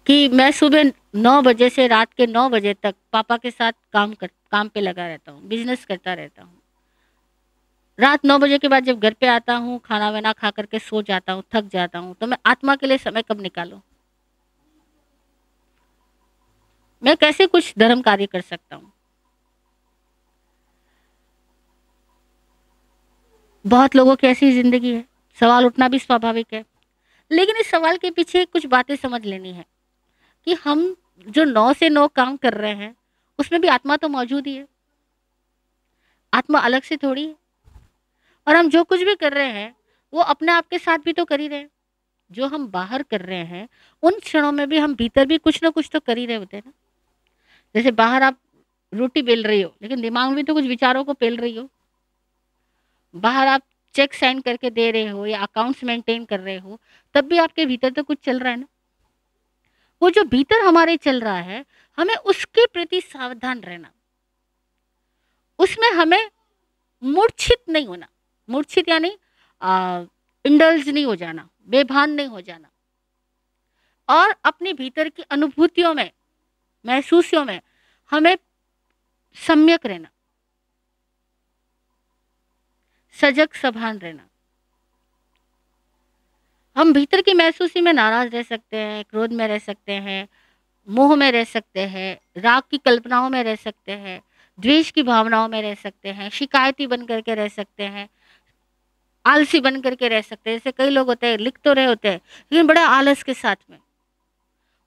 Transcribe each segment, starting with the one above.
कि मैं सुबह 9 बजे से रात के 9 बजे तक पापा के साथ काम पे लगा रहता हूँ, बिज़नेस करता रहता हूँ। रात 9 बजे के बाद जब घर पे आता हूँ, खाना-वाना खा कर के सो जाता हूँ, थक जाता हूँ, तो मैं आत्मा के लिए समय कब निकालूँ? मैं कैसे कुछ धर्म कार्य कर सकता हूँ? बहुत लोगों की ऐसी ज़िंदगी है, सवाल उठना भी स्वाभाविक है। लेकिन इस सवाल के पीछे कुछ बातें समझ लेनी है कि हम जो 9 से 9 काम कर रहे हैं, उसमें भी आत्मा तो मौजूद ही है। आत्मा अलग से थोड़ी है। और हम जो कुछ भी कर रहे हैं, वो अपने आप के साथ भी तो कर ही रहे हैं। जो हम बाहर कर रहे हैं, उन क्षणों में भी हम भीतर भी कुछ ना कुछ तो कर ही रहे होते हैं ना। जैसे बाहर आप रोटी बेल रही हो, लेकिन दिमाग में भी तो कुछ विचारों को पेल रही हो। बाहर आप चेक साइन करके दे रहे हो या अकाउंट्स मेंटेन कर रहे हो, तब भी आपके भीतर तो कुछ चल रहा है ना। वो जो भीतर हमारे चल रहा है, हमें उसके प्रति सावधान रहना। उसमें हमें मूर्छित नहीं होना। मूर्छित यानी इंडल्ज नहीं हो जाना, बेभान नहीं हो जाना और अपने भीतर की अनुभूतियों में, महसूसियों में हमें सम्यक रहना, सजग सभान रहना। हम भीतर की महसूसी में नाराज़ रह सकते हैं, क्रोध में रह सकते हैं, मोह में रह सकते हैं, राग की कल्पनाओं में रह सकते हैं, द्वेष की भावनाओं में रह सकते हैं, शिकायती बन करके रह सकते हैं, आलसी बन करके रह सकते हैं। जैसे कई लोग होते हैं, लिख तो रहे होते हैं, लेकिन बड़े आलस के साथ में।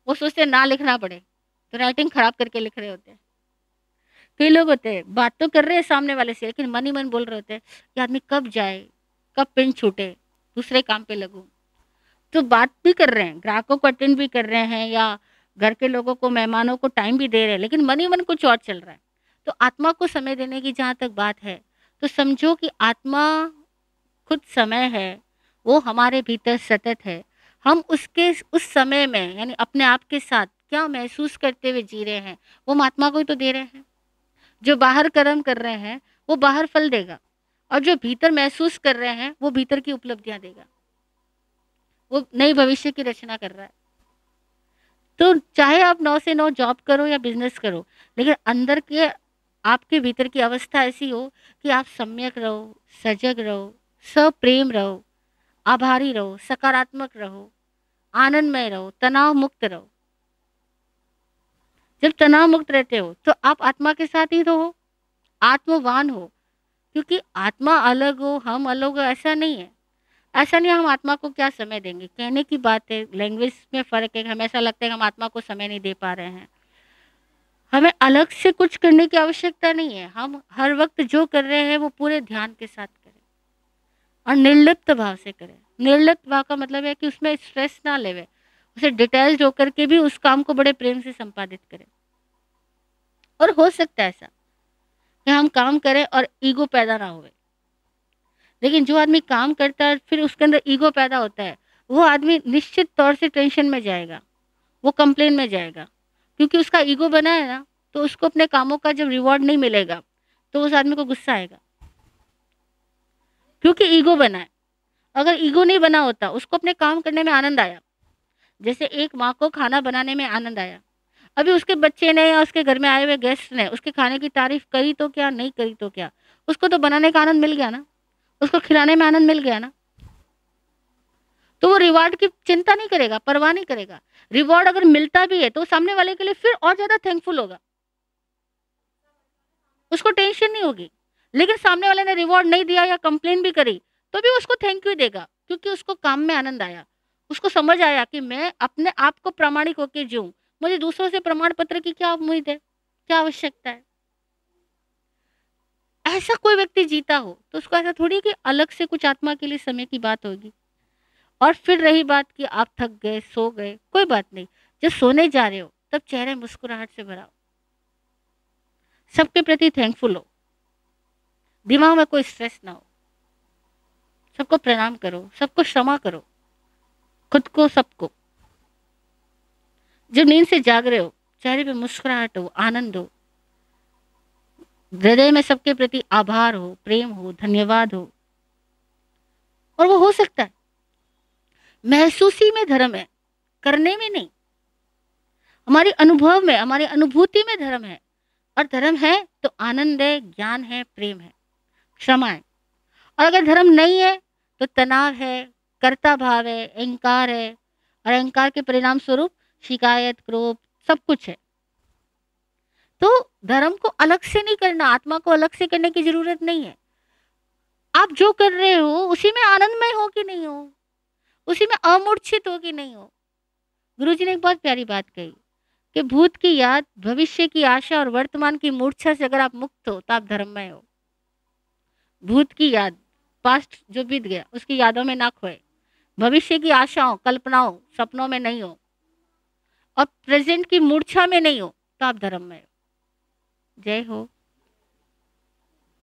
वो सोचते हैं ना लिखना पड़े, तो राइटिंग खराब करके लिख रहे होते हैं। कई लोग होते हैं, बात तो कर रहे हैं सामने वाले से, लेकिन मन ही मन बोल रहे होते हैं, ये आदमी कब जाए, कब पिन छूटे, दूसरे काम पे लगूँ। तो बात भी कर रहे हैं, ग्राहकों को अटेंड भी कर रहे हैं या घर के लोगों को, मेहमानों को टाइम भी दे रहे हैं, लेकिन मन ही मन कुछ और चल रहा है। तो आत्मा को समय देने की जहाँ तक बात है, तो समझो कि आत्मा खुद समय है, वो हमारे भीतर सतत है। हम उसके उस समय में यानी अपने आप के साथ क्या महसूस करते हुए जी रहे हैं, वो हम आत्मा को ही तो दे रहे हैं। जो बाहर कर्म कर रहे हैं, वो बाहर फल देगा और जो भीतर महसूस कर रहे हैं, वो भीतर की उपलब्धियाँ देगा। वो नए भविष्य की रचना कर रहा है। तो चाहे आप 9 से 9 जॉब करो या बिज़नेस करो, लेकिन अंदर के आपके भीतर की अवस्था ऐसी हो कि आप सम्यक रहो, सजग रहो, सप्रेम रहो, आभारी रहो, सकारात्मक रहो, आनंदमय रहो, तनाव मुक्त रहो। जब तनाव मुक्त रहते हो, तो आप आत्मा के साथ ही रहो, आत्मवान हो, क्योंकि आत्मा अलग हो, हम अलग हो ऐसा नहीं है। ऐसा नहीं है हम आत्मा को क्या समय देंगे, कहने की बात है, लैंग्वेज में फ़र्क है, हमें ऐसा लगता है कि हम आत्मा को समय नहीं दे पा रहे हैं। हमें अलग से कुछ करने की आवश्यकता नहीं है, हम हर वक़्त जो कर रहे हैं वो पूरे ध्यान के साथ करें और निर्लिप्त भाव से करें। निर्लिप्त भाव का मतलब है कि उसमें स्ट्रेस ना लेवे, उसे डिटैच्ड होकर के भी उस काम को बड़े प्रेम से संपादित करें। और हो सकता है ऐसा कि हम काम करें और ईगो पैदा ना होवे। लेकिन जो आदमी काम करता है फिर उसके अंदर ईगो पैदा होता है, वो आदमी निश्चित तौर से टेंशन में जाएगा, वो कंप्लेन में जाएगा, क्योंकि उसका ईगो बना है ना, तो उसको अपने कामों का जब रिवॉर्ड नहीं मिलेगा, तो उस आदमी को गुस्सा आएगा, क्योंकि ईगो बना है। अगर ईगो नहीं बना होता, उसको अपने काम करने में आनंद आया, जैसे एक माँ को खाना बनाने में आनंद आया, अभी उसके बच्चे ने या उसके घर में आए हुए गेस्ट ने उसके खाने की तारीफ करी तो क्या, नहीं करी तो क्या, उसको तो बनाने का आनंद मिल गया ना, उसको खिलाने में आनंद मिल गया ना। तो वो रिवार्ड की चिंता नहीं करेगा, परवाह नहीं करेगा। रिवॉर्ड अगर मिलता भी है तो सामने वाले के लिए फिर और ज़्यादा थैंकफुल होगा, उसको टेंशन नहीं होगी। लेकिन सामने वाले ने रिवॉर्ड नहीं दिया या कंप्लेन भी करी, तो भी उसको थैंक यू देगा, क्योंकि उसको काम में आनंद आया। उसको समझ आया कि मैं अपने आप को प्रामाणिक होके जिऊँ, मुझे दूसरों से प्रमाण पत्र की क्या उम्मीद है, क्या आवश्यकता है। ऐसा कोई व्यक्ति जीता हो, तो उसको ऐसा थोड़ी है कि अलग से कुछ आत्मा के लिए समय की बात होगी। और फिर रही बात कि आप थक गए, सो गए, कोई बात नहीं। जब सोने जा रहे हो, तब चेहरे मुस्कुराहट से भरा हो, सबके प्रति थैंकफुल हो, दिमाग में कोई स्ट्रेस ना हो, सबको प्रणाम करो, सबको क्षमा करो, खुद को, सबको। जब नींद से जाग रहे हो, चेहरे पे मुस्कुराहट हो, आनंद हो, हृदय में सबके प्रति आभार हो, प्रेम हो, धन्यवाद हो। और वो हो सकता है महसूसी में धर्म है, करने में नहीं। हमारी अनुभव में, हमारी अनुभूति में धर्म है। और धर्म है तो आनंद है, ज्ञान है, प्रेम है, क्षमा है। और अगर धर्म नहीं है तो तनाव है, कर्ता भाव है, अहंकार है, और अहंकार के परिणाम स्वरूप शिकायत, क्रोध, सब कुछ है। तो धर्म को अलग से नहीं करना, आत्मा को अलग से करने की जरूरत नहीं है। आप जो कर रहे हो उसी में आनंदमय हो कि नहीं हो, उसी में अमूर्छित हो कि नहीं हो। गुरुजी ने एक बहुत प्यारी बात कही कि भूत की याद, भविष्य की आशा और वर्तमान की मूर्छा से अगर आप मुक्त हो तो आप धर्ममय हो। भूत की याद, पास्ट जो बीत गया उसकी यादों में ना खोए, भविष्य की आशाओं, कल्पनाओं, सपनों में नहीं हो, और प्रेजेंट की मूर्छा में नहीं हो, तो आप धर्ममय हो। जय हो।